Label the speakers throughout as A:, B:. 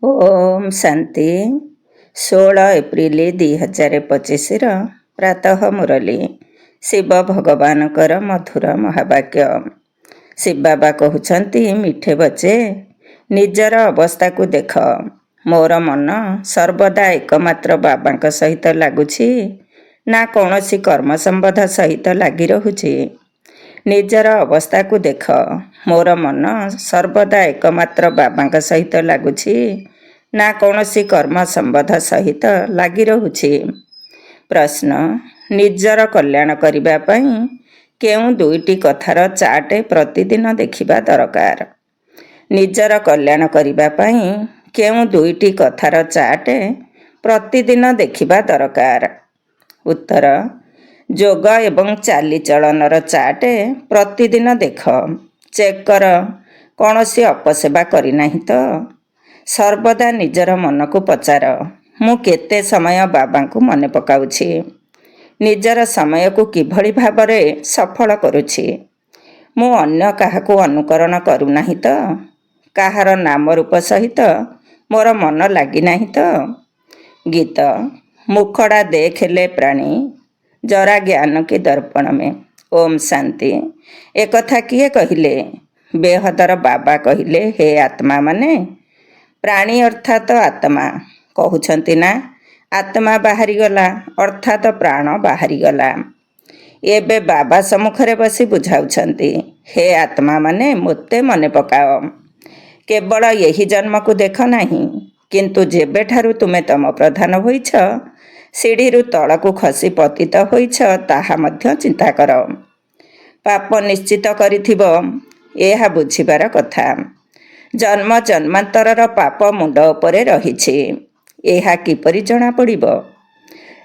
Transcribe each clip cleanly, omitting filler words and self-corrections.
A: ଓମ୍ ଶାନ୍ତି। 16 April 2025 ପ୍ରାତଃ ମୁରଲୀ। ଶିବ ଭଗବାନଙ୍କର ମଧୁର ମହାବାକ୍ୟ। ଶିବ ବାବା କହୁଛନ୍ତି, ମିଠେ ବଚେ ନିଜର ଅବସ୍ଥାକୁ ଦେଖ। ମୋର ମନ ସର୍ବଦା ଏକମାତ୍ର ବାବାଙ୍କ ସହିତ ଲାଗୁଛି ନା କୌଣସି କର୍ମ ସମ୍ବନ୍ଧ ସହିତ ଲାଗି ରହୁଛି। ନିଜର ଅବସ୍ଥାକୁ ଦେଖ। ମୋର ମନ ସର୍ବଦା ଏକମାତ୍ର ବାବାଙ୍କ ସହିତ ଲାଗୁଛି ନା କୌଣସି କର୍ମ ସମ୍ବନ୍ଧ ସହିତ ଲାଗି ରହୁଛି। ପ୍ରଶ୍ନ, ନିଜର କଲ୍ୟାଣ କରିବା ପାଇଁ କେଉଁ ଦୁଇଟି କଥାର ଚାର୍ଟ ପ୍ରତିଦିନ ଦେଖିବା ଦରକାର? ନିଜର କଲ୍ୟାଣ କରିବା ପାଇଁ କେଉଁ ଦୁଇଟି କଥାର ଚାର୍ଟ ପ୍ରତିଦିନ ଦେଖିବା ଦରକାର? ଉତ୍ତର, ଯୋଗ ଏବଂ ଚାଲିଚଳନର ଚାର୍ଟ ପ୍ରତିଦିନ ଦେଖ। ଚେକ୍ କର, କୌଣସି ଅପସେବା କରିନାହିଁ ତ? ସର୍ବଦା ନିଜର ମନକୁ ପଚାର, ମୁଁ କେତେ ସମୟ ବାବାଙ୍କୁ ମନେ ପକାଉଛି? ନିଜର ସମୟକୁ କିଭଳି ଭାବରେ ସଫଳ କରୁଛି? ମୁଁ ଅନ୍ୟ କାହାକୁ ଅନୁକରଣ କରୁନାହିଁ ତ? କାହାର ନାମ ରୂପ ସହିତ ମୋର ମନ ଲାଗିନାହିଁ ତ? ଗୀତ। ମୁଖଡ଼ା ଦେଖେଲେ ପ୍ରାଣୀ, ଜରା ଜ୍ଞାନ କି ଦର୍ପଣ ମେ। ଓମ୍ ଶାନ୍ତି। ଏକଥା କିଏ କହିଲେ? ବେହଦର ବାବା କହିଲେ, ହେ ଆତ୍ମା ମାନେ, ପ୍ରାଣୀ ଅର୍ଥାତ ଆତ୍ମା। କହୁଛନ୍ତି ନା, ଆତ୍ମା ବାହାରିଗଲା ଅର୍ଥାତ ପ୍ରାଣ ବାହାରିଗଲା। ଏବେ ବାବା ସମ୍ମୁଖରେ ବସି ବୁଝାଉଛନ୍ତି, ହେ ଆତ୍ମା ମାନେ, ମୋତେ ମନେ ପକାଅ। କେବଳ ଏହି ଜନ୍ମକୁ ଦେଖ ନାହିଁ, କିନ୍ତୁ ଯେବେଠାରୁ ତୁମେ ତମ ପ୍ରଧାନ ହୋଇଛ, ସିଡ଼ିରୁ ତଳକୁ ଖସି ପତିତ ହୋଇଛ, ତାହା ମଧ୍ୟ ଚିନ୍ତା କର। ପାପ ନିଶ୍ଚିତ କରିଥିବ, ଏହା ବୁଝିବାର କଥା। ଜନ୍ମ ଜନ୍ମାନ୍ତରର ପାପ ମୁଣ୍ଡ ଉପରେ ରହିଛି। ଏହା କିପରି ଜଣାପଡ଼ିବ?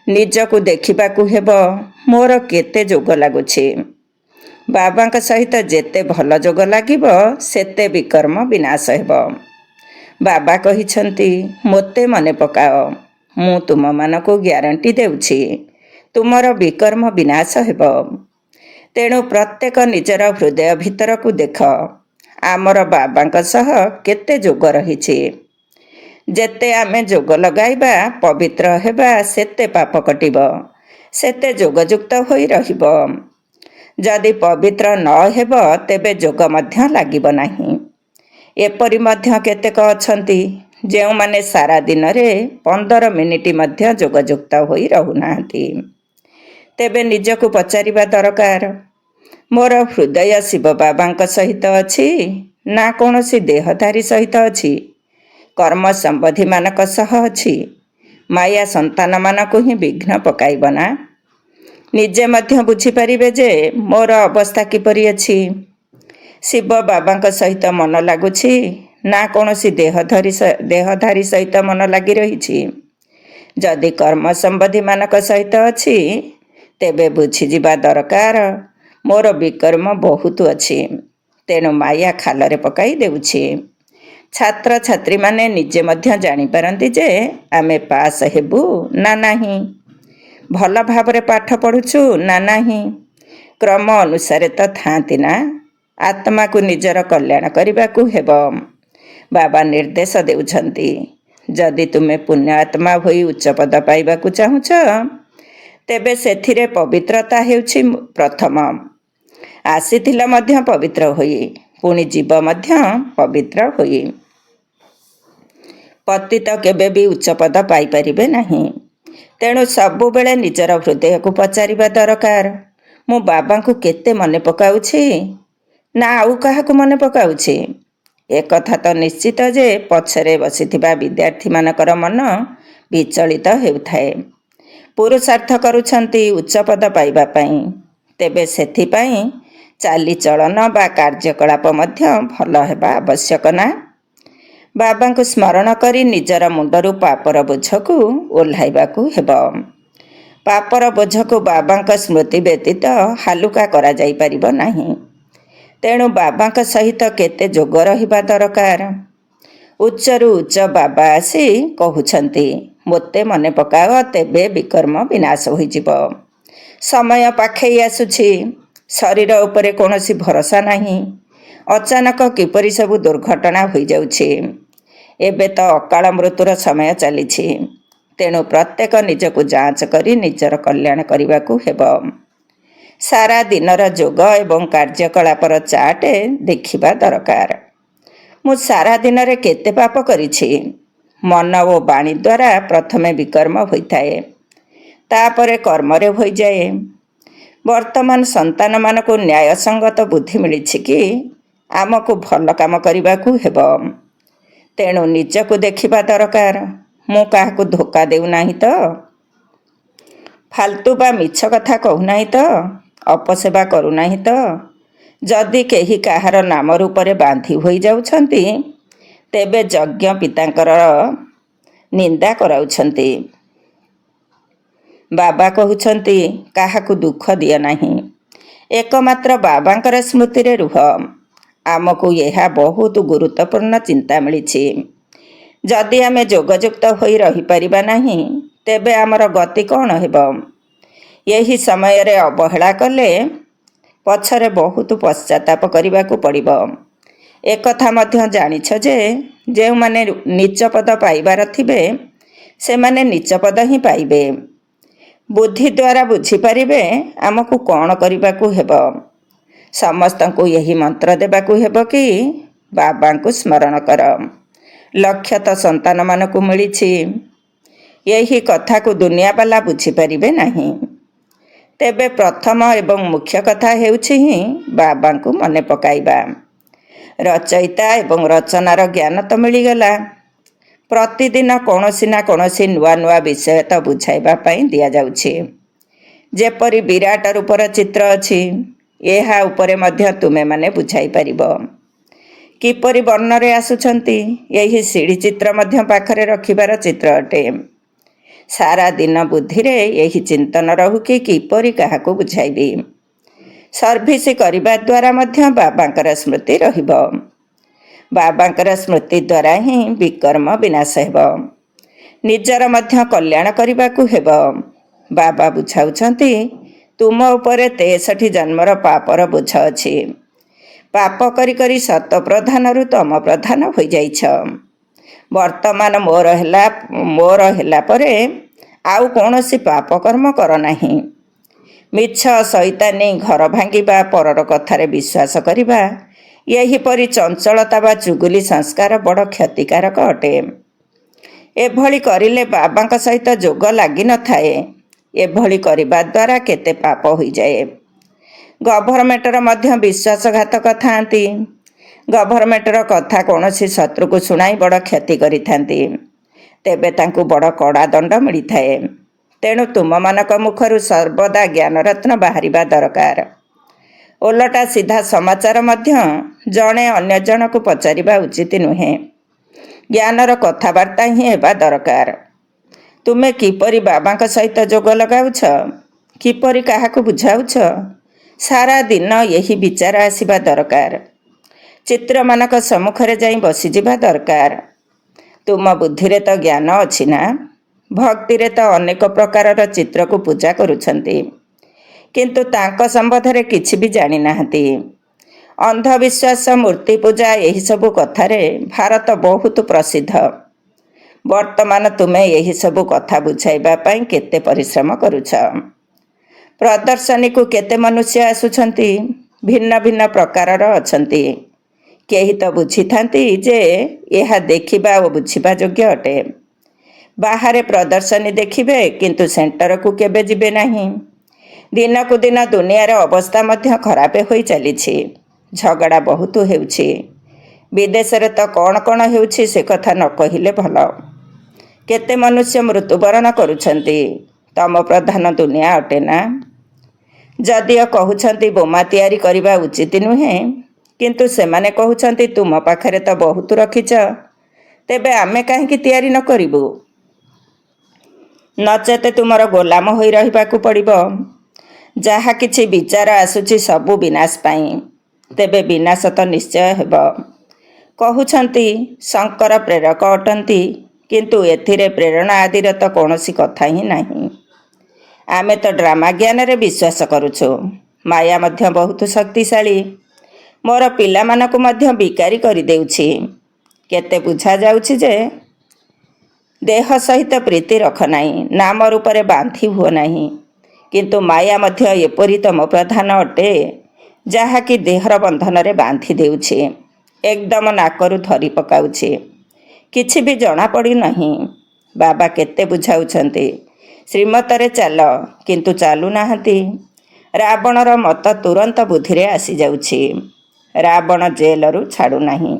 A: ନିଜକୁ ଦେଖିବାକୁ ହେବ, ମୋର କେତେ ଯୋଗ ଲାଗୁଛି। ବାବାଙ୍କ ସହିତ ଯେତେ ଭଲ ଯୋଗ ଲାଗିବ, ସେତେ ବିକର୍ମ ବିନାଶ ହେବ। ବାବା କହିଛନ୍ତି, ମୋତେ ମନେ ପକାଅ। ମୁଁ ତୁମମାନଙ୍କୁ ଗ୍ୟାରେଣ୍ଟି ଦେଉଛି, ତୁମର ବିକର୍ମ ବିନାଶ ହେବ। ତେଣୁ ପ୍ରତ୍ୟେକ ନିଜର ହୃଦୟ ଭିତରକୁ ଦେଖ। ଆମର ବାବାଙ୍କ ସହ କେତେ ଯୋଗ ରହିଛି। ଯେତେ ଆମେ ଯୋଗ ଲଗାଇବା, ପବିତ୍ର ହେବା, ସେତେ ପାପ କଟିବ, ସେତେ ଯୋଗଯୁକ୍ତ ହୋଇ ରହିବ। ଯଦି ପବିତ୍ର ନ ହେବ, ତେବେ ଯୋଗ ମଧ୍ୟ ଲାଗିବ ନାହିଁ। ଏପରି ମଧ୍ୟ କେତେକ ଅଛନ୍ତି, ଯେଉଁମାନେ ସାରା ଦିନରେ 15 ମିନିଟ୍ ମଧ୍ୟ ଯୋଗଯୁକ୍ତ ହୋଇ ରହୁନାହାନ୍ତି। ତେବେ ନିଜକୁ ପଚାରିବା ଦରକାର, ମୋର ହୃଦୟ ଶିବ ବାବାଙ୍କ ସହିତ ଅଛି ନା କୌଣସି ଦେହଧାରୀ ସହିତ ଅଛି? କର୍ମ ସମ୍ବନ୍ଧୀମାନଙ୍କ ସହ ଅଛି? ମାୟା ସନ୍ତାନମାନଙ୍କୁ ହିଁ ବିଘ୍ନ ପକାଇବ ନା? ନିଜେ ମଧ୍ୟ ବୁଝିପାରିବେ ଯେ ମୋର ଅବସ୍ଥା କିପରି ଅଛି। ଶିବ ବାବାଙ୍କ ସହିତ ମନ ଲାଗୁଛି ନା କୌଣସି ଦେହଧାରୀ ସହିତ ମନ ଲାଗି ରହିଛି? ଯଦି କର୍ମ ସମ୍ବନ୍ଧୀମାନଙ୍କ ସହିତ ଅଛି, ତେବେ ବୁଝିଯିବା ଦରକାର, ମୋର ବିକର୍ମ ବହୁତ ଅଛି। ତେଣୁ ମାୟା ଖାଲରେ ପକାଇ ଦେଉଛି। ଛାତ୍ରଛାତ୍ରୀମାନେ ନିଜେ ମଧ୍ୟ ଜାଣିପାରନ୍ତି ଯେ ଆମେ ପାସ୍ ହେବୁ ନା ନାହିଁ, ଭଲ ଭାବରେ ପାଠ ପଢ଼ୁଛୁ ନା ନାହିଁ। କ୍ରମ ଅନୁସାରେ ତ ଥାଆନ୍ତି ନା। ଆତ୍ମାକୁ ନିଜର କଲ୍ୟାଣ କରିବାକୁ ହେବ। ବାବା ନିର୍ଦ୍ଦେଶ ଦେଉଛନ୍ତି, ଯଦି ତୁମେ ପୁଣ୍ୟ ଆତ୍ମା ହୋଇ ଉଚ୍ଚ ପଦ ପାଇବାକୁ ଚାହୁଁଛ, ତେବେ ସେଥିରେ ପବିତ୍ରତା ହେଉଛି ପ୍ରଥମ। ଆସିଥିଲ ମଧ୍ୟ ପବିତ୍ର ହୋଇ, ପୁଣି ଯିବ ମଧ୍ୟ ପବିତ୍ର ହୋଇ। ପତିତ କେବେ ବି ଉଚ୍ଚ ପଦ ପାଇପାରିବେ ନାହିଁ। ତେଣୁ ସବୁବେଳେ ନିଜର ହୃଦୟକୁ ପଚାରିବା ଦରକାର, ମୁଁ ବାବାଙ୍କୁ କେତେ ମନେ ପକାଉଛି ନା ଆଉ କାହାକୁ ମନେ ପକାଉଛି? ଏକଥା ତ ନିଶ୍ଚିତ ଯେ ପଛରେ ବସିଥିବା ବିଦ୍ୟାର୍ଥୀମାନଙ୍କର ମନ ବିଚଳିତ ହେଉଥାଏ। ପୁରୁଷାର୍ଥ କରୁଛନ୍ତି ଉଚ୍ଚ ପଦ ପାଇବା ପାଇଁ। ତେବେ ସେଥିପାଇଁ ଚାଲିଚଳନ ବା କାର୍ଯ୍ୟକଳାପ ମଧ୍ୟ ଭଲ ହେବା ଆବଶ୍ୟକ ନା? ବାବାଙ୍କୁ ସ୍ମରଣ କରି ନିଜର ମୁଣ୍ଡରୁ ପାପର ବୋଝକୁ ଓହ୍ଲାଇବାକୁ ହେବ। ପାପର ବୋଝକୁ ବାବାଙ୍କ ସ୍ମୃତି ବ୍ୟତୀତ ହାଲୁକା କରାଯାଇପାରିବ ନାହିଁ। ତେଣୁ ବାବାଙ୍କ ସହିତ କେତେ ଯୋଗ ରହିବା ଦରକାର। ଉଚ୍ଚରୁ ଉଚ୍ଚ ବାବା ଆସି କହୁଛନ୍ତି, ମୋତେ ମନେ ପକାଅ, ତେବେ ବିକର୍ମ ବିନାଶ ହୋଇଯିବ। ସମୟ ପାଖେଇ ଆସୁଛି। ଶରୀର ଉପରେ କୌଣସି ଭରସା ନାହିଁ। ଅଚାନକ କିପରି ସବୁ ଦୁର୍ଘଟଣା ହୋଇଯାଉଛି। ଏବେ ତ ଅକାଳ ମୃତ୍ୟୁର ସମୟ ଚାଲିଛି। ତେଣୁ ପ୍ରତ୍ୟେକ ନିଜକୁ ଯାଞ୍ଚ କରି ନିଜର କଲ୍ୟାଣ କରିବାକୁ ହେବ। ସାରା ଦିନର ଯୋଗ ଏବଂ କାର୍ଯ୍ୟକଳାପର ଚାର୍ଟ ଦେଖିବା ଦରକାର। ମୁଁ ସାରା ଦିନରେ କେତେ ପାପ କରିଛି? ମନ ଓ ବାଣୀ ଦ୍ୱାରା ପ୍ରଥମେ ବିକର୍ମ ହୋଇଥାଏ, ତାପରେ କର୍ମରେ ହୋଇଯାଏ। ବର୍ତ୍ତମାନ ସନ୍ତାନମାନଙ୍କୁ ନ୍ୟାୟସଙ୍ଗତ ବୁଦ୍ଧି ମିଳିଛି କି ଆମକୁ ଭଲ କାମ କରିବାକୁ ହେବ। ତେଣୁ ନିଜକୁ ଦେଖିବା ଦରକାର। ମୁଁ କାହାକୁ ଧୋକା ଦେଉନାହିଁ ତ? ଫାଲତୁ ବା ମିଛ କଥା କହୁନାହିଁ ତ? ଅପସେବା କରୁନାହିଁ ତ? ଯଦି କେହି କାହାର ନାମ ରୂପରେ ବାନ୍ଧି ହୋଇଯାଉଛନ୍ତି, ତେବେ ଯଜ୍ଞ ପିତାଙ୍କର ନିନ୍ଦା କରାଉଛନ୍ତି। ବାବା କହୁଛନ୍ତି, କାହାକୁ ଦୁଃଖ ଦିଅ ନାହିଁ, ଏକମାତ୍ର ବାବାଙ୍କର ସ୍ମୃତିରେ ରୁହ। ଆମକୁ ଏହା ବହୁତ ଗୁରୁତ୍ୱପୂର୍ଣ୍ଣ ଚିନ୍ତା ମିଳିଛି। ଯଦି ଆମେ ଯୋଗଯୁକ୍ତ ହୋଇ ରହିପାରିବା ନାହିଁ, ତେବେ ଆମର ଗତି କ'ଣ ହେବ? ଏହି ସମୟରେ ଅବହେଳା କଲେ ପଛରେ ବହୁତ ପଶ୍ଚାତାପ କରିବାକୁ ପଡ଼ିବ। ଏକଥା ମଧ୍ୟ ଜାଣିଛ ଯେ ଯେଉଁମାନେ ନୀଚପଦ ପାଇବାର ଥିବେ, ସେମାନେ ନୀଚପଦ ହିଁ ପାଇବେ। ବୁଦ୍ଧି ଦ୍ୱାରା ବୁଝିପାରିବେ ଆମକୁ କ'ଣ କରିବାକୁ ହେବ। ସମସ୍ତଙ୍କୁ ଏହି ମନ୍ତ୍ର ଦେବାକୁ ହେବ କି ବାବାଙ୍କୁ ସ୍ମରଣ କର। ଲକ୍ଷ୍ୟ ତ ସନ୍ତାନମାନଙ୍କୁ ମିଳିଛି। ଏହି କଥାକୁ ଦୁନିଆବାଲା ବୁଝିପାରିବେ ନାହିଁ। ତେବେ ପ୍ରଥମ ଏବଂ ମୁଖ୍ୟ କଥା ହେଉଛି ହିଁ ବାବାଙ୍କୁ ମନେ ପକାଇବା। ରଚୟିତା ଏବଂ ରଚନାର ଜ୍ଞାନ ତ ମିଳିଗଲା। ପ୍ରତିଦିନ କୌଣସି ନା କୌଣସି ନୂଆ ନୂଆ ବିଷୟ ତ ବୁଝାଇବା ପାଇଁ ଦିଆଯାଉଛି। ଯେପରି ବିରାଟ ରୂପର ଚିତ୍ର ଅଛି, ଏହା ଉପରେ ମଧ୍ୟ ତୁମେମାନେ ବୁଝାଇ ପାରିବ। କିପରି ବର୍ଣ୍ଣରେ ଆସୁଛନ୍ତି, ଏହି ସିଡ଼ି ଚିତ୍ର ମଧ୍ୟ ପାଖରେ ରଖିବାର ଚିତ୍ର ଅଟେ। ସାରା ଦିନ ବୁଦ୍ଧିରେ ଏହି ଚିନ୍ତନ ରହୁ କି କିପରି କାହାକୁ ବୁଝାଇବି। ସର୍ଭିସ କରିବା ଦ୍ୱାରା ମଧ୍ୟ ବାବାଙ୍କର ସ୍ମୃତି ରହିବ। ବାବାଙ୍କର ସ୍ମୃତି ଦ୍ୱାରା ହିଁ ବିକର୍ମ ବିନାଶ ହେବ। ନିଜର ମଧ୍ୟ କଲ୍ୟାଣ କରିବାକୁ ହେବ। ବାବା ବୁଝାଉଛନ୍ତି, ତୁମ ଉପରେ 63 ଜନ୍ମର ପାପର ବୋଝ ଅଛି। ପାପ କରି କରି ସତ ପ୍ରଧାନରୁ ତମ ପ୍ରଧାନ ହୋଇଯାଇଛ। ବର୍ତ୍ତମାନ ମୋର ହେଲା ପରେ ଆଉ କୌଣସି ପାପ କର୍ମ କର ନାହିଁ। ମିଛ, ଶୈତାନୀ, ଘର ଭାଙ୍ଗିବା, ପରର କଥାରେ ବିଶ୍ୱାସ କରିବା, ଏହିପରି ଚଞ୍ଚଳତା ବା ଚୁଗୁଲି ସଂସ୍କାର ବଡ଼ କ୍ଷତିକାରକ ଅଟେ। ଏଭଳି କରିଲେ ବାବାଙ୍କ ସହିତ ଯୋଗ ଲାଗିନଥାଏ। ଏଭଳି କରିବା ଦ୍ୱାରା କେତେ ପାପ ହୋଇଯାଏ। ଗଭର୍ଣ୍ଣମେଣ୍ଟର ମଧ୍ୟ ବିଶ୍ୱାସଘାତକ ଥାଆନ୍ତି। ଗଭର୍ଣ୍ଣମେଣ୍ଟର କଥା କୌଣସି ଶତ୍ରୁକୁ ଶୁଣାଇ ବଡ଼ କ୍ଷତି କରିଥାନ୍ତି। ତେବେ ତାଙ୍କୁ ବଡ଼ କଡ଼ା ଦଣ୍ଡ ମିଳିଥାଏ। ତେଣୁ ତୁମମାନଙ୍କ ମୁଖରୁ ସର୍ବଦା ଜ୍ଞାନରତ୍ନ ବାହାରିବା ଦରକାର। ଓଲଟା ସିଧା ସମାଚାର ମଧ୍ୟ ଜଣେ ଅନ୍ୟ ଜଣକୁ ପଚାରିବା ଉଚିତ ନୁହେଁ। ଜ୍ଞାନର କଥାବାର୍ତ୍ତା ହିଁ ହେବା ଦରକାର। ତୁମେ କିପରି ବାବାଙ୍କ ସହିତ ଯୋଗ ଲଗାଉଛ, କିପରି କାହାକୁ ବୁଝାଉଛ, ସାରା ଦିନ ଏହି ବିଚାର ଆସିବା ଦରକାର। ଚିତ୍ରମାନଙ୍କ ସମ୍ମୁଖରେ ଯାଇ ବସିଯିବା ଦରକାର। ତୁମ ବୁଦ୍ଧିରେ ତ ଜ୍ଞାନ ଅଛି ନା? ଭକ୍ତିରେ ତ ଅନେକ ପ୍ରକାରର ଚିତ୍ରକୁ ପୂଜା କରୁଛନ୍ତି, କିନ୍ତୁ ତାଙ୍କ ସମ୍ବନ୍ଧରେ କିଛି ବି ଜାଣିନାହାନ୍ତି। ଅନ୍ଧବିଶ୍ୱାସ, ମୂର୍ତ୍ତି ପୂଜା, ଏହିସବୁ କଥାରେ ଭାରତ ବହୁତ ପ୍ରସିଦ୍ଧ। ବର୍ତ୍ତମାନ ତୁମେ ଏହିସବୁ କଥା ବୁଝାଇବା ପାଇଁ କେତେ ପରିଶ୍ରମ କରୁଛ। ପ୍ରଦର୍ଶନୀକୁ କେତେ ମନୁଷ୍ୟ ଆସୁଛନ୍ତି, ଭିନ୍ନ ଭିନ୍ନ ପ୍ରକାରର ଅଛନ୍ତି। କେହି ତ ବୁଝିଥାନ୍ତି ଯେ ଏହା ଦେଖିବା ଓ ବୁଝିବା ଯୋଗ୍ୟ ଅଟେ। ବାହାରେ ପ୍ରଦର୍ଶନୀ ଦେଖିବେ, କିନ୍ତୁ ସେଣ୍ଟରକୁ କେବେ ଯିବେ ନାହିଁ। ଦିନକୁ ଦିନ ଦୁନିଆର ଅବସ୍ଥା ମଧ୍ୟ ଖରାପ ହୋଇ ଚାଲିଛି। ଝଗଡ଼ା ବହୁତ ହେଉଛି। ବିଦେଶରେ ତ କ'ଣ କ'ଣ ହେଉଛି ସେ କଥା ନ କହିଲେ ଭଲ। କେତେ ମନୁଷ୍ୟ ମୃତ୍ୟୁବରଣ କରୁଛନ୍ତି। ତମ ପ୍ରଧାନ ଦୁନିଆ ଅଟେ ନା? ଯଦିଓ କହୁଛନ୍ତି ବୋମା ତିଆରି କରିବା ଉଚିତ ନୁହେଁ, କିନ୍ତୁ ସେମାନେ କହୁଛନ୍ତି ତୁମ ପାଖରେ ତ ବହୁତ ରଖିଛ, ତେବେ ଆମେ କାହିଁକି ତିଆରି ନ କରିବୁ? ନଚେତ ତୁମର ଗୋଲାମ ହୋଇ ରହିବାକୁ ପଡ଼ିବ। ଯାହା କିଛି ବିଚାର ଆସୁଛି ସବୁ ବିନାଶ ପାଇଁ। ତେବେ ବିନାଶ ତ ନିଶ୍ଚୟ ହେବ। କହୁଛନ୍ତି ଶଙ୍କର ପ୍ରେରକ ଅଟନ୍ତି, କିନ୍ତୁ ଏଥିରେ ପ୍ରେରଣା ଆଦିର ତ କୌଣସି କଥା ହିଁ ନାହିଁ। ଆମେ ତ ଡ୍ରାମା ଜ୍ଞାନରେ ବିଶ୍ୱାସ କରୁଛୁ। ମାୟା ମଧ୍ୟ ବହୁତ ଶକ୍ତିଶାଳୀ। ମୋର ପିଲାମାନଙ୍କୁ ମଧ୍ୟ ବିକାରୀ କରିଦେଉଛି। କେତେ ବୁଝାଯାଉଛି ଯେ ଦେହ ସହିତ ପ୍ରୀତି ରଖ ନାହିଁ, ନାମ ରୂପରେ ବାନ୍ଧି ହୁଅ ନାହିଁ। କିନ୍ତୁ ମାୟା ମଧ୍ୟ ଏପରି ତମ ପ୍ରଧାନ ଅଟେ, ଯାହାକି ଦେହର ବନ୍ଧନରେ ବାନ୍ଧି ଦେଉଛି, ଏକଦମ ନାକରୁ ଧରି ପକାଉଛି। କିଛି ବି ଜଣାପଡ଼ୁନାହିଁ। ବାବା କେତେ ବୁଝାଉଛନ୍ତି, ଶ୍ରୀମତରେ ଚାଲ, କିନ୍ତୁ ଚାଲୁନାହାନ୍ତି। ରାବଣର ମତ ତୁରନ୍ତ ବୁଦ୍ଧିରେ ଆସିଯାଉଛି। ରାବଣ ଜେଲରୁ ଛାଡ଼ୁନାହିଁ।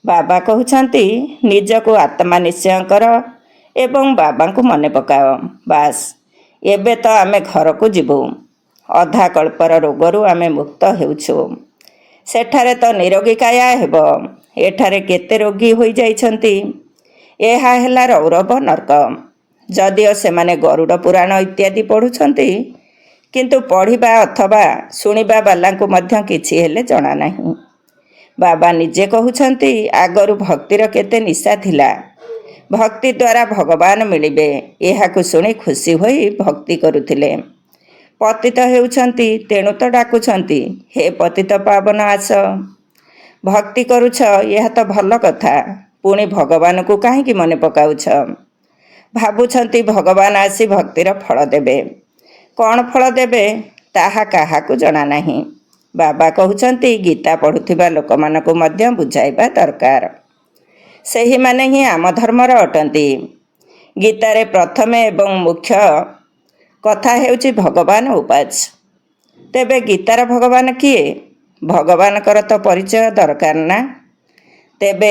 A: ବାବା କହୁଛନ୍ତି ନିଜକୁ ଆତ୍ମା ନିଶ୍ଚୟ କର ଏବଂ ବାବାଙ୍କୁ ମନେ ପକାଅ। ବାସ୍, ଏବେ ତ ଆମେ ଘରକୁ ଯିବୁ। ଅଧା କଳ୍ପର ରୋଗରୁ ଆମେ ମୁକ୍ତ ହେଉଛୁ। ସେଠାରେ ତ ନିରୋଗୀ କାୟା ହେବ। ଏଠାରେ କେତେ ରୋଗୀ ହୋଇଯାଇଛନ୍ତି। ଏହା ହେଲା ରୌରବ ନର୍କ। ଯଦିଓ ସେମାନେ ଗରୁଡ଼ ପୁରାଣ ଇତ୍ୟାଦି ପଢ଼ୁଛନ୍ତି, କିନ୍ତୁ ପଢ଼ିବା ଅଥବା ଶୁଣିବା ବାଲାଙ୍କୁ ମଧ୍ୟ କିଛି ହେଲେ ଜଣା ନାହିଁ। ବାବା ନିଜେ କହୁଛନ୍ତି ଆଗରୁ ଭକ୍ତିର କେତେ ନିଶା ଥିଲା। ଭକ୍ତି ଦ୍ୱାରା ଭଗବାନ ମିଳିବେ, ଏହାକୁ ଶୁଣି ଖୁସି ହୋଇ ଭକ୍ତି କରୁଥିଲେ। ପତିତ ହେଉଛନ୍ତି, ତେଣୁ ତ ଡାକୁଛନ୍ତି, ହେ ପତିତ ପାବନ ଆସ। ଭକ୍ତି କରୁଛ, ଏହା ତ ଭଲ କଥା। ପୁଣି ଭଗବାନଙ୍କୁ କାହିଁକି ମନେ ପକାଉଛ? ଭାବୁଛନ୍ତି ଭଗବାନ ଆସି ଭକ୍ତିର ଫଳ ଦେବେ। କ'ଣ ଫଳ ଦେବେ ତାହା କାହାକୁ ଜଣା ନାହିଁ। ବାବା କହୁଛନ୍ତି ଗୀତା ପଢ଼ୁଥିବା ଲୋକମାନଙ୍କୁ ମଧ୍ୟ ବୁଝାଇବା ଦରକାର। ସେହିମାନେ ହିଁ ଆମ ଧର୍ମର ଅଟନ୍ତି। ଗୀତାରେ ପ୍ରଥମେ ଏବଂ ମୁଖ୍ୟ କଥା ହେଉଛି ଭଗବାନ ଉପାସ। ତେବେ ଗୀତାର ଭଗବାନ କିଏ? ଭଗବାନଙ୍କର ତ ପରିଚୟ ଦରକାର ନା। ତୁମେ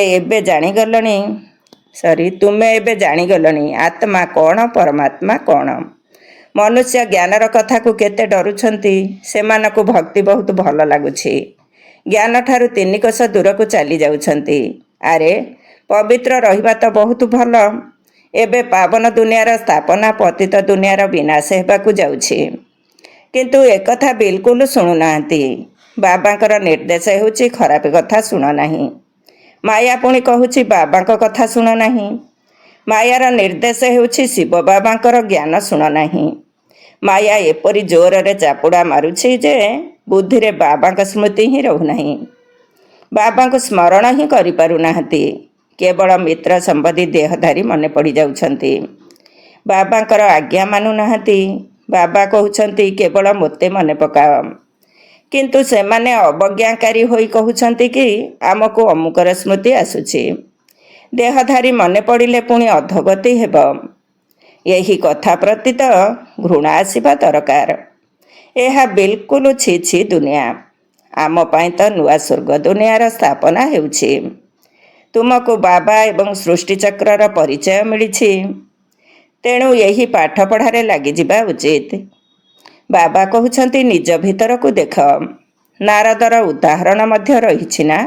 A: ଏବେ ଜାଣିଗଲଣି ଆତ୍ମା କ'ଣ, ପରମାତ୍ମା କ'ଣ। ମନୁଷ୍ୟ ଜ୍ଞାନର କଥାକୁ କେତେ ଡରୁଛନ୍ତି। ସେମାନଙ୍କୁ ଭକ୍ତି ବହୁତ ଭଲ ଲାଗୁଛି। ଜ୍ଞାନଠାରୁ 3 କୋଶ ଦୂରକୁ ଚାଲି ଯାଉଛନ୍ତି। ଆରେ, ପବିତ୍ର ରହିବା ତ ବହୁତ ଭଲ। ଏବେ ପାବନ ଦୁନିଆର ସ୍ଥାପନା, ପତିତ ଦୁନିଆର ବିନାଶ ହେବାକୁ ଯାଉଛି। କିନ୍ତୁ ଏକଥା ବିଲକୁଲ ଶୁଣୁନାହାନ୍ତି। ବାବାଙ୍କର ନିର୍ଦ୍ଦେଶ ହେଉଛି ଖରାପ କଥା ଶୁଣ ନାହିଁ। ମାୟା ପୁଣି କହୁଛି ବାବାଙ୍କ କଥା ଶୁଣ ନାହିଁ। ମାୟାର ନିର୍ଦ୍ଦେଶ ହେଉଛି ଶିବ ବାବାଙ୍କର ଜ୍ଞାନ ଶୁଣ ନାହିଁ। ମାୟା ଏପରି ଜୋରରେ ଚାପୁଡ଼ା ମାରୁଛି ଯେ ବୁଦ୍ଧିରେ ବାବାଙ୍କ ସ୍ମୃତି ହିଁ ରହୁନାହିଁ। ବାବାଙ୍କୁ ସ୍ମରଣ ହିଁ କରିପାରୁନାହାନ୍ତି। କେବଳ ମିତ୍ର ସମ୍ବନ୍ଧୀ ଦେହଧାରୀ ମନେ ପଡ଼ିଯାଉଛନ୍ତି। ବାବାଙ୍କର ଆଜ୍ଞା ମାନୁନାହାନ୍ତି। ବାବା କହୁଛନ୍ତି କେବଳ ମୋତେ ମନେ ପକାଅ। କିନ୍ତୁ ସେମାନେ ଅବଜ୍ଞାକାରୀ ହୋଇ କହୁଛନ୍ତି କି ଆମକୁ ଅମୁକର ସ୍ମୃତି ଆସୁଛି। ଦେହଧାରୀ ମନେ ପଡ଼ିଲେ ପୁଣି ଅଧୋଗତି ହେବ। ଏହି କଥା ପ୍ରତି ତ ଘୃଣା ଆସିବା ଦରକାର। ଏହା ବିଲକୁଲ ଛି ଛି ଦୁନିଆ। ଆମ ପାଇଁ ତ ନୂଆ ସ୍ୱର୍ଗ ଦୁନିଆର ସ୍ଥାପନା ହେଉଛି। ତୁମକୁ ବାବା ଏବଂ ସୃଷ୍ଟିଚକ୍ରର ପରିଚୟ ମିଳିଛି। ତେଣୁ ଏହି ପାଠପଢ଼ାରେ ଲାଗିଯିବା ଉଚିତ। ବାବା କହୁଛନ୍ତି ନିଜ ଭିତରକୁ ଦେଖ। ନାରଦର ଉଦାହରଣ ମଧ୍ୟ ରହିଛି ନା।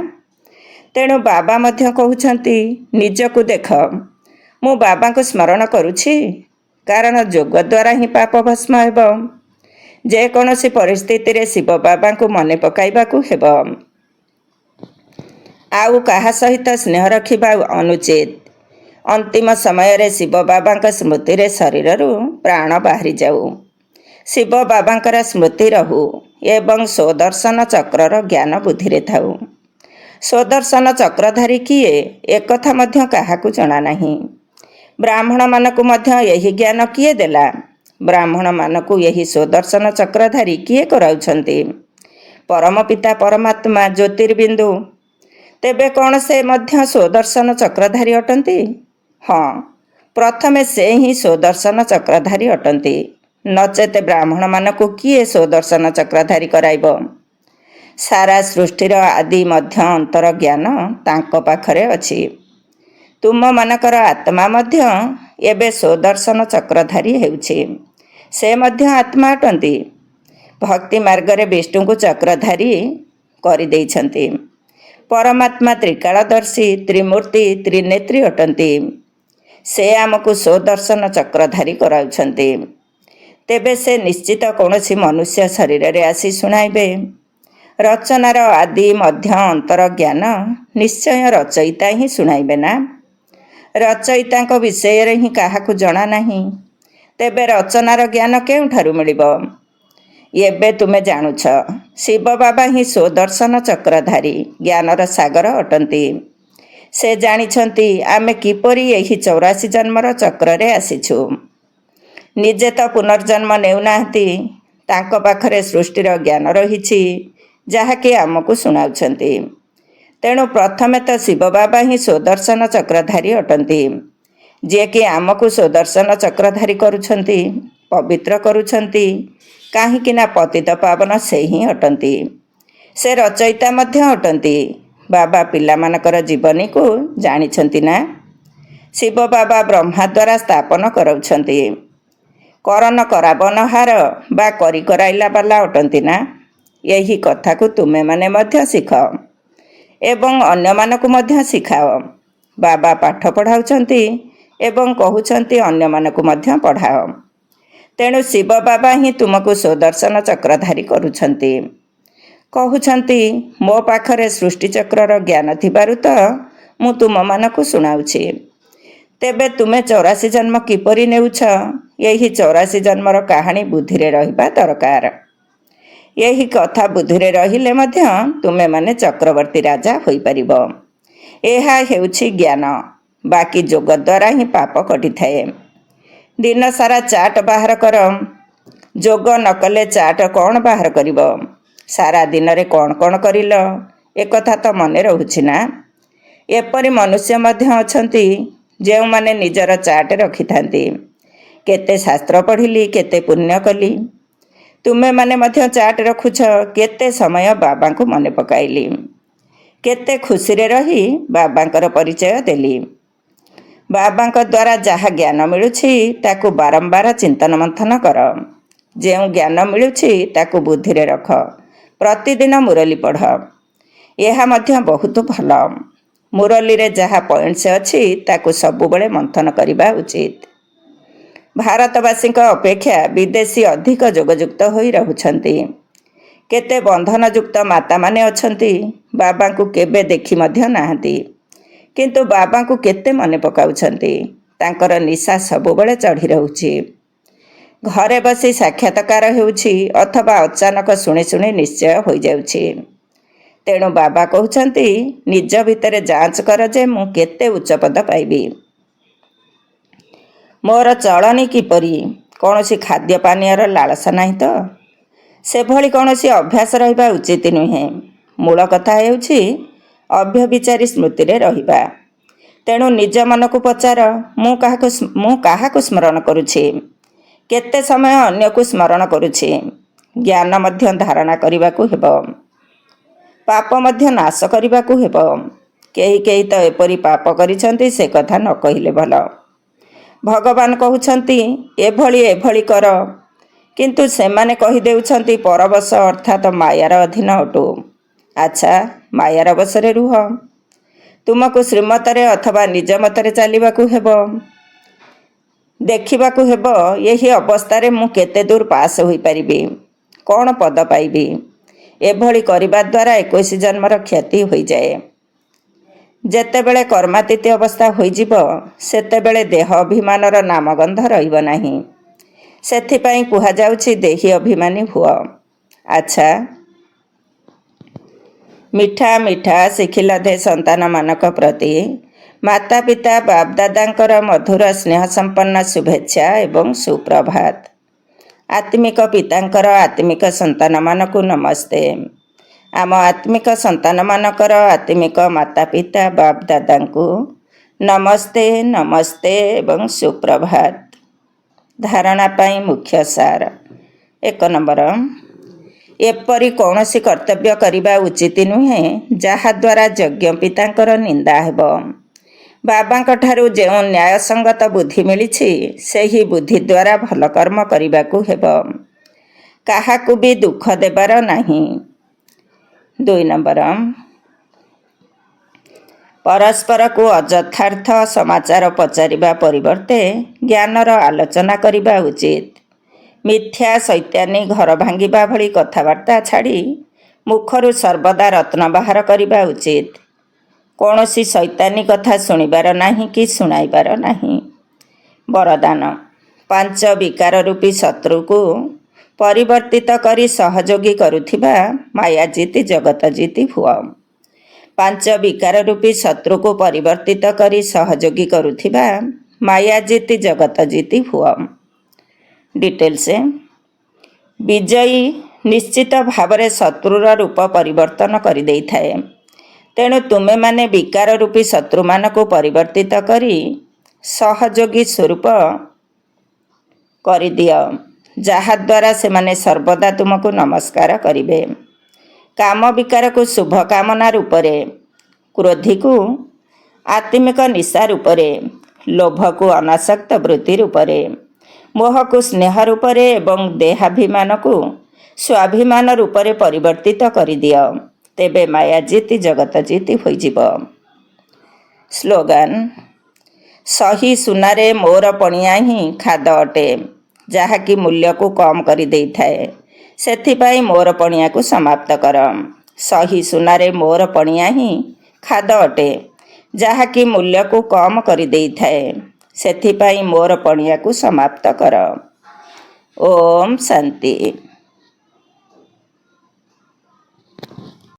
A: ତେଣୁ ବାବା ମଧ୍ୟ କହୁଛନ୍ତି ନିଜକୁ ଦେଖ। ମୁଁ ବାବାଙ୍କୁ ସ୍ମରଣ କରୁଛି, କାରଣ ଯୋଗ ଦ୍ୱାରା ହିଁ ପାପ ଭସ୍ମ ହେବ। ଯେକୌଣସି ପରିସ୍ଥିତିରେ ଶିବ ବାବାଙ୍କୁ ମନେ ପକାଇବାକୁ ହେବ। ଆଉ କାହା ସହିତ ସ୍ନେହ ରଖିବା ଅନୁଚିତ। ଅନ୍ତିମ ସମୟରେ ଶିବ ବାବାଙ୍କ ସ୍ମୃତିରେ ଶରୀରରୁ ପ୍ରାଣ ବାହାରିଯାଉ। ଶିବ ବାବାଙ୍କର ସ୍ମୃତି ରହୁ ଏବଂ ସ୍ୱଦର୍ଶନ ଚକ୍ରର ଜ୍ଞାନ ବୁଦ୍ଧିରେ ଥାଉ। ସ୍ୱଦର୍ଶନ ଚକ୍ରଧାରୀ କିଏ ଏକଥା ମଧ୍ୟ କାହାକୁ ଜଣା ନାହିଁ। ବ୍ରାହ୍ମଣମାନଙ୍କୁ ମଧ୍ୟ ଏହି ଜ୍ଞାନ କିଏ ଦେଲା? ବ୍ରାହ୍ମଣମାନଙ୍କୁ ଏହି ସ୍ୱଦର୍ଶନ ଚକ୍ରଧାରୀ କିଏ କରାଉଛନ୍ତି? ପରମ ପିତା ପରମାତ୍ମା ଜ୍ୟୋତିର୍ବିନ୍ଦୁ। ତେବେ କ'ଣ ସେ ମଧ୍ୟ ସ୍ୱଦର୍ଶନ ଚକ୍ରଧାରୀ ଅଟନ୍ତି? ହଁ, ପ୍ରଥମେ ସେ ହିଁ ସ୍ୱଦର୍ଶନ ଚକ୍ରଧାରୀ ଅଟନ୍ତି। ନଚେତ ବ୍ରାହ୍ମଣମାନଙ୍କୁ କିଏ ସ୍ୱଦର୍ଶନ ଚକ୍ରଧାରୀ କରାଇବ? ସାରା ସୃଷ୍ଟିର ଆଦି ମଧ୍ୟ ଅନ୍ତର ଜ୍ଞାନ ତାଙ୍କ ପାଖରେ ଅଛି। ତୁମମାନଙ୍କର ଆତ୍ମା ମଧ୍ୟ ଏବେ ସ୍ୱଦର୍ଶନ ଚକ୍ରଧାରୀ ହେଉଛି। ସେ ମଧ୍ୟ ଆତ୍ମା ଅଟନ୍ତି। ଭକ୍ତି ମାର୍ଗରେ ବିଷ୍ଣୁଙ୍କୁ ଚକ୍ରଧାରୀ କରିଦେଇଛନ୍ତି। ପରମାତ୍ମା ତ୍ରିକାଳଦର୍ଶୀ, ତ୍ରିମୂର୍ତ୍ତି, ତ୍ରିନେତ୍ରୀ ଅଟନ୍ତି। ସେ ଆମକୁ ସ୍ୱଦର୍ଶନ ଚକ୍ରଧାରୀ କରାଉଛନ୍ତି। ତେବେ ସେ ନିଶ୍ଚିତ କୌଣସି ମନୁଷ୍ୟ ଶରୀରରେ ଆସି ଶୁଣାଇବେ। ରଚନାର ଆଦି ମଧ୍ୟ ଅନ୍ତର ଜ୍ଞାନ ନିଶ୍ଚୟ ରଚୟିତା ହିଁ ଶୁଣାଇବେ ନା। ରଚୟିତାଙ୍କ ବିଷୟରେ ହିଁ କାହାକୁ ଜଣା ନାହିଁ। ତେବେ ରଚନାର ଜ୍ଞାନ କେଉଁଠାରୁ ମିଳିବ? ଏବେ ତୁମେ ଜାଣୁଛ, ଶିବ ବାବା ହିଁ ସ୍ୱଦର୍ଶନ ଚକ୍ରଧାରୀ ଜ୍ଞାନର ସାଗର ଅଟନ୍ତି। ସେ ଜାଣିଛନ୍ତି ଆମେ କିପରି ଏହି 84 ଜନ୍ମର ଚକ୍ରରେ ଆସିଛୁ। ନିଜେ ତ ପୁନର୍ଜନ୍ମ ନେଉନାହାନ୍ତି, ତାଙ୍କ ପାଖରେ ସୃଷ୍ଟିର ଜ୍ଞାନ ରହିଛି ଯାହାକି ଆମକୁ ଶୁଣାଉଛନ୍ତି। ତେଣୁ ପ୍ରଥମେ ତ ଶିବ ବାବା ହିଁ ସ୍ୱଦର୍ଶନ ଚକ୍ରଧାରୀ ଅଟନ୍ତି, ଯିଏକି ଆମକୁ ସ୍ୱଦର୍ଶନ ଚକ୍ରଧାରୀ କରୁଛନ୍ତି, ପବିତ୍ର କରୁଛନ୍ତି। କାହିଁକି ନା ପତିତ ପାବନ ସେ ହିଁ ଅଟନ୍ତି, ସେ ରଚୟିତା ମଧ୍ୟ ଅଟନ୍ତି। ବାବା ପିଲାମାନଙ୍କର ଜୀବନୀକୁ ଜାଣିଛନ୍ତି ନା? ଶିବ ବାବା ବ୍ରହ୍ମା ଦ୍ୱାରା ସ୍ଥାପନ କରାଉଛନ୍ତି। କରନ କରାବନହାର ବା କରି କରାଇଲା ବାଲା ଅଟନ୍ତି ନା? ଏହି କଥାକୁ ତୁମେମାନେ ମଧ୍ୟ ଶିଖ ଏବଂ ଅନ୍ୟମାନଙ୍କୁ ମଧ୍ୟ ଶିଖାଅ। ବାବା ପାଠ ପଢ଼ାଉଛନ୍ତି ଏବଂ କହୁଛନ୍ତି ଅନ୍ୟମାନଙ୍କୁ ମଧ୍ୟ ପଢ଼ାଅ। ତେଣୁ ଶିବ ବାବା ହିଁ ତୁମକୁ ସ୍ୱଦର୍ଶନ ଚକ୍ରଧାରୀ କରୁଛନ୍ତି। କହୁଛନ୍ତି ମୋ ପାଖରେ ସୃଷ୍ଟିଚକ୍ରର ଜ୍ଞାନ ଥିବାରୁ ତ ମୁଁ ତୁମମାନଙ୍କୁ ଶୁଣାଉଛି। ତେବେ ତୁମେ 84 ଜନ୍ମ କିପରି ନେଉଛ, ଏହି 84 ଜନ୍ମର କାହାଣୀ ବୁଦ୍ଧିରେ ରହିବା ଦରକାର। ଏହି କଥା ବୁଦ୍ଧିରେ ରହିଲେ ମଧ୍ୟ ତୁମେମାନେ ଚକ୍ରବର୍ତ୍ତୀ ରାଜା ହୋଇପାରିବ। ଏହା ହେଉଛି ଜ୍ଞାନ। ବାକି ଯୋଗ ଦ୍ୱାରା ହିଁ ପାପ କଟିଥାଏ। ଦିନସାରା ଚାଟ୍ ବାହାର କର, ଯୋଗ ନ କଲେ ଚାଟ୍ କ'ଣ ବାହାର କରିବ? ସାରା ଦିନରେ କ'ଣ କ'ଣ କରିଲ ଏକଥା ତ ମନେ ରହୁଛି ନା? ଏପରି ମନୁଷ୍ୟ ମଧ୍ୟ ଅଛନ୍ତି ଯେଉଁମାନେ ନିଜର ଚାଟ୍ ରଖିଥାନ୍ତି। କେତେ ଶାସ୍ତ୍ର ପଢ଼ିଲି, କେତେ ପୁଣ୍ୟ କଲି। ତୁମେମାନେ ମଧ୍ୟ ଚାଟ୍ ରଖୁଛ, କେତେ ସମୟ ବାବାଙ୍କୁ ମନେ ପକାଇଲି, କେତେ ଖୁସିରେ ରହି ବାବାଙ୍କର ପରିଚୟ ଦେଲି। ବାବାଙ୍କ ଦ୍ୱାରା ଯାହା ଜ୍ଞାନ ମିଳୁଛି ତାକୁ ବାରମ୍ବାର ଚିନ୍ତନ ମନ୍ଥନ କର। ଯେଉଁ ଜ୍ଞାନ ମିଳୁଛି ତାକୁ ବୁଦ୍ଧିରେ ରଖ। ପ୍ରତିଦିନ ମୁରଲୀ ପଢ଼, ଏହା ମଧ୍ୟ ବହୁତ ଭଲ। ମୁରଲୀରେ ଯାହା ପଏଣ୍ଟସ୍ ଅଛି ତାକୁ ସବୁବେଳେ ମନ୍ଥନ କରିବା ଉଚିତ। ଭାରତବାସୀଙ୍କ ଅପେକ୍ଷା ବିଦେଶୀ ଅଧିକ ଯୋଗଯୁକ୍ତ ହୋଇ ରହୁଛନ୍ତି। କେତେ ବନ୍ଧନଯୁକ୍ତ ମାତାମାନେ ଅଛନ୍ତି, ବାବାଙ୍କୁ କେବେ ଦେଖି ମଧ୍ୟ ନାହାନ୍ତି, କିନ୍ତୁ ବାବାଙ୍କୁ କେତେ ମନେ ପକାଉଛନ୍ତି। ତାଙ୍କର ନିଶା ସବୁବେଳେ ଚଢ଼ି ରହୁଛି। ଘରେ ବସି ସାକ୍ଷାତକାର ହେଉଛି ଅଥବା ଅଚାନକ ଶୁଣି ଶୁଣି ନିଶ୍ଚୟ ହୋଇଯାଉଛି। ତେଣୁ ବାବା କହୁଛନ୍ତି ନିଜ ଭିତରେ ଯାଞ୍ଚ କର ଯେ ମୁଁ କେତେ ଉଚ୍ଚପଦ ପାଇବି। ମୋର ଚଳଣି କିପରି? କୌଣସି ଖାଦ୍ୟ ପାନୀୟର ଲାଳସା ନାହିଁ ତ? ସେଭଳି କୌଣସି ଅଭ୍ୟାସ ରହିବା ଉଚିତ ନୁହେଁ। ମୂଳ କଥା ହେଉଛି ଅବ୍ୟଭିଚାରୀ ସ୍ମୃତିରେ ରହିବା। ତେଣୁ ନିଜ ମନକୁ ପଚାର, ମୁଁ କାହାକୁ ସ୍ମରଣ କରୁଛି? କେତେ ସମୟ ଅନ୍ୟକୁ ସ୍ମରଣ କରୁଛି? ଜ୍ଞାନ ମଧ୍ୟ ଧାରଣା କରିବାକୁ ହେବ, ପାପ ମଧ୍ୟ ନାଶ କରିବାକୁ ହେବ। କେହି କେହି ତ ଏପରି ପାପ କରିଛନ୍ତି ସେ କଥା ନ କହିଲେ ଭଲ। ଭଗବାନ କହୁଛନ୍ତି ଏଭଳି ଏଭଳି କର, କିନ୍ତୁ ସେମାନେ କହିଦେଉଛନ୍ତି ପରବଶ ଅର୍ଥାତ୍ ମାୟାର ଅଧୀନ ଅଟୁ। ଆଚ୍ଛା, ମାୟାର ବଶରେ ରୁହ। ତୁମକୁ ଶ୍ରୀମତରେ ଅଥବା ନିଜ ମତରେ ଚାଲିବାକୁ ହେବ। ଦେଖିବାକୁ ହେବ ଏହି ଅବସ୍ଥାରେ ମୁଁ କେତେ ଦୂର ପାସ୍ ହୋଇପାରିବି, କ'ଣ ପଦ ପାଇବି। ଏଭଳି କରିବା ଦ୍ୱାରା 21 ଜନ୍ମର କ୍ଷତି ହୋଇଯାଏ। ଯେତେବେଳେ କର୍ମାତୀତ ଅବସ୍ଥା ହୋଇଯିବ ସେତେବେଳେ ଦେହ ଅଭିମାନର ନାମଗନ୍ଧ ରହିବ ନାହିଁ। ସେଥିପାଇଁ କୁହାଯାଉଛି ଦେହୀ ଅଭିମାନୀ ହୁଅ। ଆଚ୍ଛା, ମିଠା ମିଠା ଶିଖିଲଧେ ସନ୍ତାନମାନଙ୍କ ପ୍ରତି ମାତା ପିତା ବାପଦାଦାଙ୍କର ମଧୁର ସ୍ନେହ ସମ୍ପନ୍ନ ଶୁଭେଚ୍ଛା ଏବଂ ସୁପ୍ରଭାତ। ଆତ୍ମିକ ପିତାଙ୍କର ଆତ୍ମିକ ସନ୍ତାନମାନଙ୍କୁ ନମସ୍ତେ। ଆମ ଆତ୍ମିକ ସନ୍ତାନମାନଙ୍କର ଆତ୍ମିକ ମାତା ପିତା ବାପଦାଦାଙ୍କୁ ନମସ୍ତେ ନମସ୍ତେ ଏବଂ ସୁପ୍ରଭାତ। ଧାରଣା ପାଇଁ ମୁଖ୍ୟ ସାର। 1 ନମ୍ବର, ଏପରି କୌଣସି କର୍ତ୍ତବ୍ୟ କରିବା ଉଚିତ ନୁହେଁ ଯାହାଦ୍ୱାରା ଯଜ୍ଞ ପିତାଙ୍କର ନିନ୍ଦା ହେବ। ବାବାଙ୍କଠାରୁ ଯେଉଁ ନ୍ୟାୟସଙ୍ଗତ ବୁଦ୍ଧି ମିଳିଛି ସେହି ବୁଦ୍ଧି ଦ୍ୱାରା ଭଲ କର୍ମ କରିବାକୁ ହେବ। କାହାକୁ ବି ଦୁଃଖ ଦେବାର ନାହିଁ। 2 ନମ୍ବର, ପରସ୍ପରକୁ ଅଯଥାର୍ଥ ସମାଚାର ପଚାରିବା ପରିବର୍ତ୍ତେ ଜ୍ଞାନର ଆଲୋଚନା କରିବା ଉଚିତ। ମିଥ୍ୟା ଶୈତାନୀ ଘର ଭାଙ୍ଗିବା ଭଳି କଥାବାର୍ତ୍ତା ଛାଡ଼ି ମୁଖରୁ ସର୍ବଦା ରତ୍ନ ବାହାର କରିବା ଉଚିତ। କୌଣସି ଶୈତାନୀ କଥା ଶୁଣିବାର ନାହିଁ କି ଶୁଣାଇବାର ନାହିଁ। ବରଦାନ, 5 ବିକାର ରୂପୀ ଶତ୍ରୁକୁ ପରିବର୍ତ୍ତିତ କରି ସହଯୋଗୀ କରୁଥିବା ମାୟାଜିତ ଜଗତଜିତି ହୁଅ। ପାଞ୍ଚ ବିକାର ରୂପୀ ଶତ୍ରୁକୁ ପରିବର୍ତ୍ତିତ କରି ସହଯୋଗୀ କରୁଥିବା ମାୟା ଜିତି ଜଗତ ଜିତି ହୁଅ। ଡିଟେଲ୍ସ। ବିଜୟୀ ନିଶ୍ଚିତ ଭାବରେ ଶତ୍ରୁର ରୂପ ପରିବର୍ତ୍ତନ କରିଦେଇଥାଏ। ତେଣୁ ତୁମେମାନେ ବିକାର ରୂପୀ ଶତ୍ରୁମାନଙ୍କୁ ପରିବର୍ତ୍ତିତ କରି ସହଯୋଗୀ ସ୍ୱରୂପ କରିଦିଅ, ଯାହାଦ୍ୱାରା ସେମାନେ ସର୍ବଦା ତୁମକୁ ନମସ୍କାର କରିବେ। କାମ ବିକାରକୁ ଶୁଭ କାମନା ରୂପରେ, କ୍ରୋଧିକୁ ଆତ୍ମିକ ନିଶା ରୂପରେ, ଲୋଭକୁ ଅନାସକ୍ତ ବୃତ୍ତି ରୂପରେ, ମୋହକୁ ସ୍ନେହ ରୂପରେ ଏବଂ ଦେହାଭିମାନକୁ ସ୍ୱାଭିମାନ ରୂପରେ ପରିବର୍ତ୍ତିତ କରିଦିଅ। ତେବେ ମାୟା ଜିତି ଜଗତ ଜିତି ହୋଇଯିବ। ସ୍ଲୋଗାନ। ସହି ସୁନାରେ ମୋର ପଣିଆ ହିଁ ଖାଦ ଅଟେ, ଯାହାକି ମୂଲ୍ୟକୁ କମ୍ କରିଦେଇଥାଏ। ସେଥିପାଇଁ ମୋର ପଣିଆକୁ ସମାପ୍ତ କର। ସହି ସୁନାରେ ମୋର ପଣିଆ ହିଁ ଖାଦ ଅଟେ, ଯାହାକି ମୂଲ୍ୟକୁ କମ୍ କରିଦେଇଥାଏ। ସେଥିପାଇଁ ମୋର ପଣିଆକୁ ସମାପ୍ତ କର। ଓମ୍ ଶାନ୍ତି।